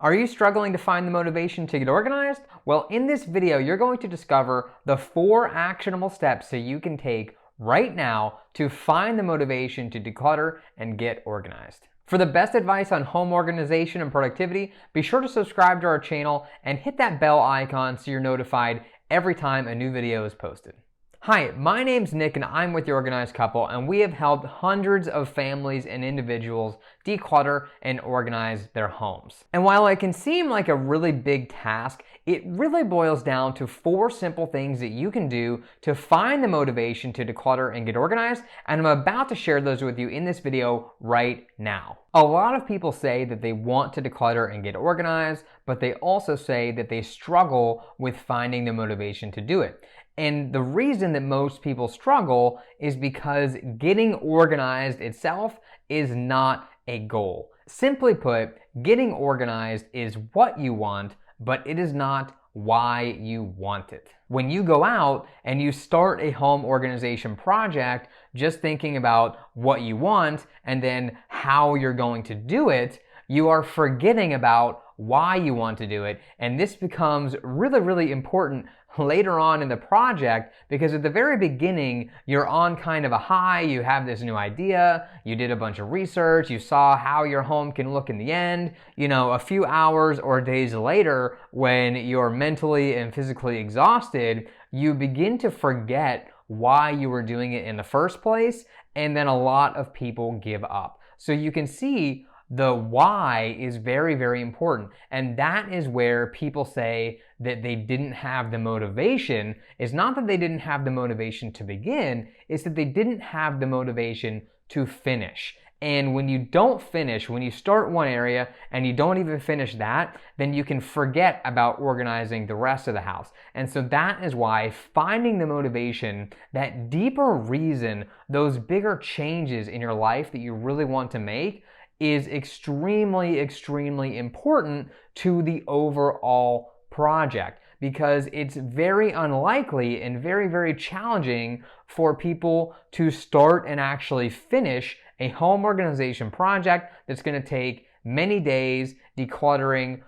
Are you struggling to find the motivation to get organized? Well, in this video, you're going to discover the 4 actionable steps that you can take right now to find the motivation to declutter and get organized. For the best advice on home organization and productivity, be sure to subscribe to our channel and hit that bell icon so you're notified every time a new video is posted. Hi, my name's Nick and I'm with The Organized Couple, and we have helped hundreds of families and individuals declutter and organize their homes. And while it can seem like a really big task, it really boils down to 4 simple things that you can do to find the motivation to declutter and get organized, and I'm about to share those with you in this video right now. A lot of people say that they want to declutter and get organized, but they also say that they struggle with finding the motivation to do it. And the reason that most people struggle is because getting organized itself is not a goal. Simply put, getting organized is what you want, but it is not why you want it. When you go out and you start a home organization project just thinking about what you want and then how you're going to do it, you are forgetting about why you want to do it. And this becomes really, really important later on in the project, because at the very beginning, you're on kind of a high, you have this new idea, you did a bunch of research, you saw how your home can look in the end. You know, a few hours or days later, when you're mentally and physically exhausted, you begin to forget why you were doing it in the first place, and then a lot of people give up. So you can see the why is very, very important. And that is where people say that they didn't have the motivation. It's not that they didn't have the motivation to begin, it's that they didn't have the motivation to finish. And when you don't finish, when you start one area and you don't even finish that, then you can forget about organizing the rest of the house. And so that is why finding the motivation, that deeper reason, those bigger changes in your life that you really want to make, is extremely, extremely important to the overall project, because it's very unlikely and very, very challenging for people to start and actually finish a home organization project that's going to take many days, decluttering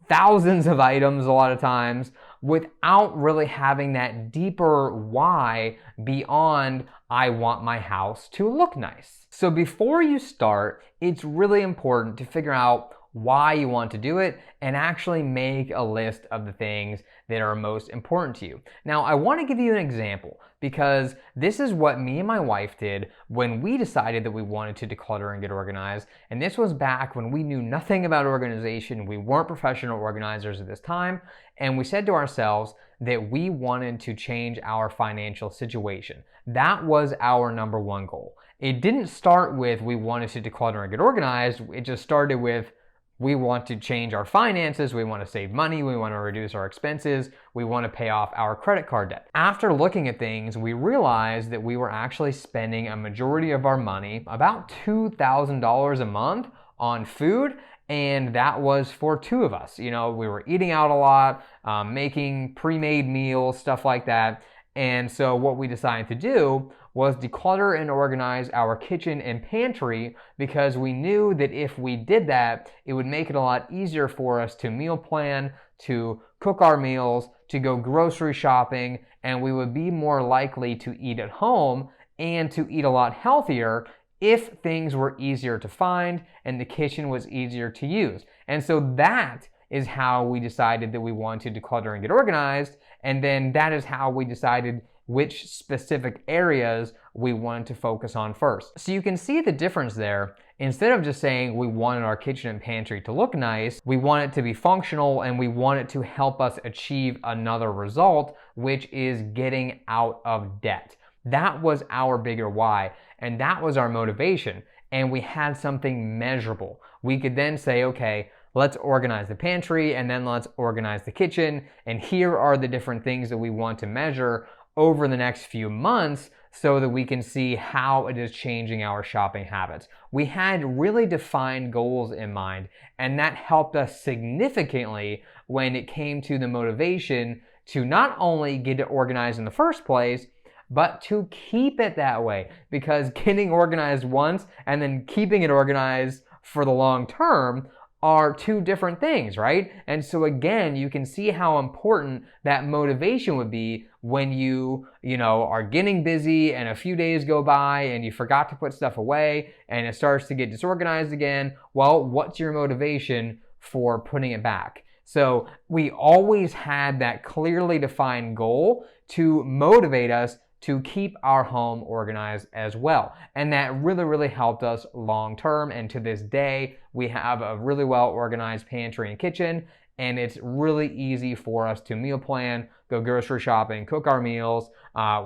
thousands of items a lot of times, without really having that deeper why beyond I want my house to look nice. So before you start, it's really important to figure out why you want to do it and actually make a list of the things that are most important to you. Now, I want to give you an example, because this is what me and my wife did when we decided that we wanted to declutter and get organized. And this was back when we knew nothing about organization. We weren't professional organizers at this time. And we said to ourselves that we wanted to change our financial situation. That was our number one goal. It didn't start with we wanted to declutter and get organized. It just started with we want to change our finances, we want to save money, we want to reduce our expenses, we want to pay off our credit card debt. After looking at things, we realized that we were actually spending a majority of our money, about $2,000 a month, on food, and that was for 2 of us. You know, we were eating out a lot, making pre-made meals, stuff like that. And so what we decided to do was declutter and organize our kitchen and pantry, because we knew that if we did that, it would make it a lot easier for us to meal plan, to cook our meals, to go grocery shopping, and we would be more likely to eat at home and to eat a lot healthier if things were easier to find and the kitchen was easier to use. And so that is how we decided that we wanted to declutter and get organized, and then that is how we decided which specific areas we wanted to focus on first. So you can see the difference there. Instead of just saying we wanted our kitchen and pantry to look nice, we want it to be functional, and we want it to help us achieve another result, which is getting out of debt. That was our bigger why, and that was our motivation, and we had something measurable. We could then say, okay, let's organize the pantry, and then let's organize the kitchen, and here are the different things that we want to measure over the next few months so that we can see how it is changing our shopping habits. We had really defined goals in mind, and that helped us significantly when it came to the motivation to not only get it organized in the first place, but to keep it that way. Because getting organized once and then keeping it organized for the long term are two different things, right? And so again, you can see how important that motivation would be when you are getting busy and a few days go by and you forgot to put stuff away and it starts to get disorganized again. Well, what's your motivation for putting it back? So we always had that clearly defined goal to motivate us to keep our home organized as well. And that really helped us long term. And to this day, we have a really well organized pantry and kitchen, and it's really easy for us to meal plan, go grocery shopping, cook our meals.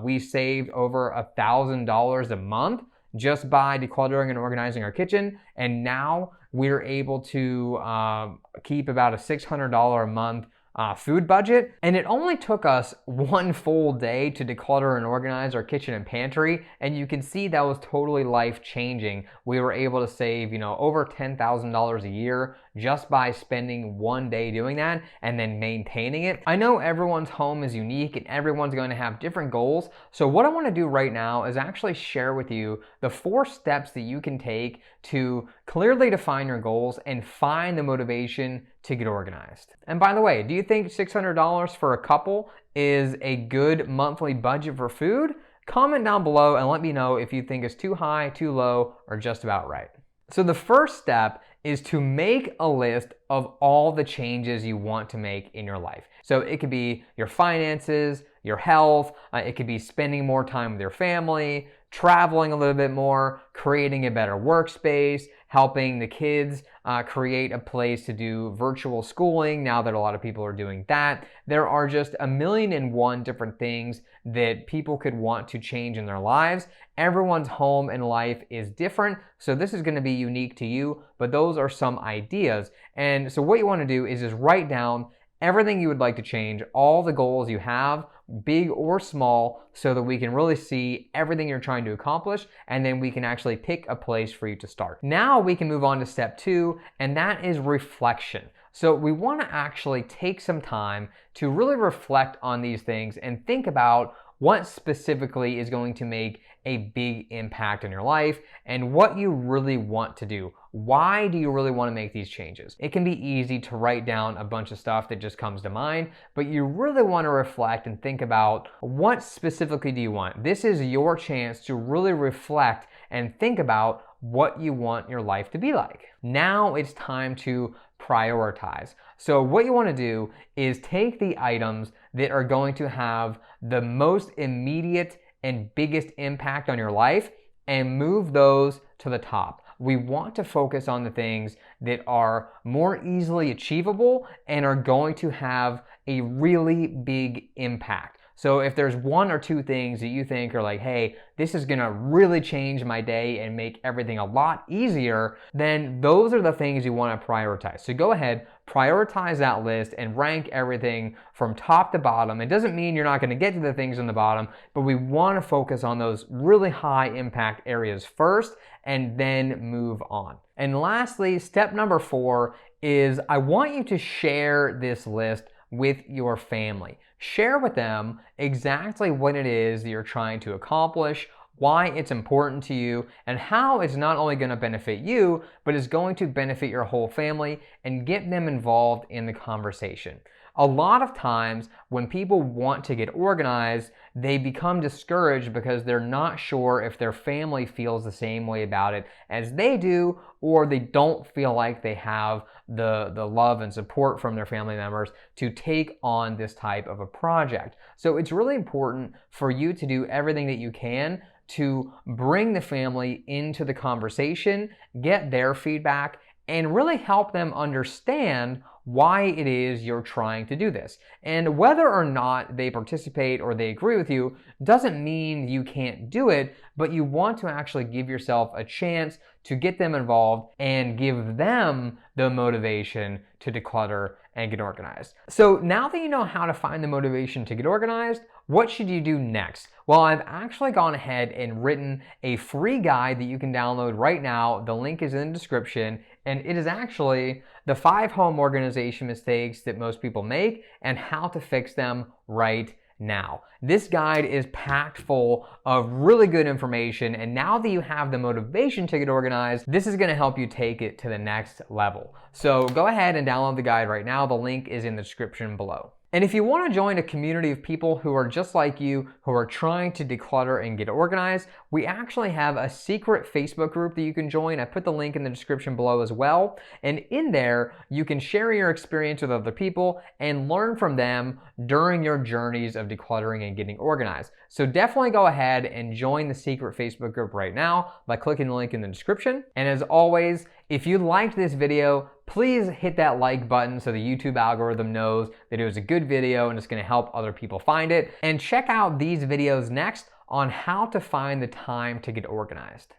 We saved over $1,000 a month just by decluttering and organizing our kitchen. And now we're able to keep about a $600 a month food budget, and it only took us one full day to declutter and organize our kitchen and pantry, and you can see that was totally life-changing. We were able to save, over $10,000 a year just by spending one day doing that and then maintaining it. I know everyone's home is unique and everyone's going to have different goals, so what I want to do right now is actually share with you the 4 steps that you can take to clearly define your goals and find the motivation to get organized. And by the way, do you think $600 for a couple is a good monthly budget for food? Comment down below and let me know if you think it's too high, too low, or just about right. So the first step is to make a list of all the changes you want to make in your life. So it could be your finances, your health, it could be spending more time with your family, traveling a little bit more, creating a better workspace, helping the kids create a place to do virtual schooling now that a lot of people are doing that. There are just 1,000,001 different things that people could want to change in their lives. Everyone's home and life is different, so this is going to be unique to you, but those are some ideas. And so what you want to do is just write down everything you would like to change, all the goals you have, big or small, so that we can really see everything you're trying to accomplish, and then we can actually pick a place for you to start. Now we can move on to step 2, and that is reflection. So we want to actually take some time to really reflect on these things and think about what specifically is going to make a big impact in your life and what you really want to do. Why do you really want to make these changes? It can be easy to write down a bunch of stuff that just comes to mind, but you really want to reflect and think about what specifically do you want. This is your chance to really reflect and think about what you want your life to be like. Now it's time to prioritize. So what you want to do is take the items that are going to have the most immediate and biggest impact on your life and move those to the top. We want to focus on the things that are more easily achievable and are going to have a really big impact. So if there's 1 or 2 things that you think are like, hey, this is gonna really change my day and make everything a lot easier, then those are the things you wanna prioritize. So go ahead, prioritize that list and rank everything from top to bottom. It doesn't mean you're not gonna get to the things on the bottom, but we wanna focus on those really high impact areas first and then move on. And lastly, step number 4 is I want you to share this list with your family. Share with them exactly what it is that you're trying to accomplish, why it's important to you, and how it's not only going to benefit you, but is going to benefit your whole family, and get them involved in the conversation. A lot of times when people want to get organized, they become discouraged because they're not sure if their family feels the same way about it as they do, or they don't feel like they have the love and support from their family members to take on this type of a project. So it's really important for you to do everything that you can to bring the family into the conversation, get their feedback, and really help them understand why it is you're trying to do this. And whether or not they participate or they agree with you doesn't mean you can't do it, but you want to actually give yourself a chance to get them involved and give them the motivation to declutter and get organized. So now that you know how to find the motivation to get organized, what should you do next? Well, I've actually gone ahead and written a free guide that you can download right now. The link is in the description, and it is actually the 5 home organization mistakes that most people make and how to fix them right now. This guide is packed full of really good information, and now that you have the motivation to get organized, this is going to help you take it to the next level. So go ahead and download the guide right now. The link is in the description below. And if you want to join a community of people who are just like you, who are trying to declutter and get organized, we actually have a secret Facebook group that you can join. I put the link in the description below as well. And in there, you can share your experience with other people and learn from them during your journeys of decluttering and getting organized. So definitely go ahead and join the secret Facebook group right now by clicking the link in the description. And as always, if you liked this video, please hit that like button so the YouTube algorithm knows that it was a good video and it's going to help other people find it. And check out these videos next on how to find the time to get organized.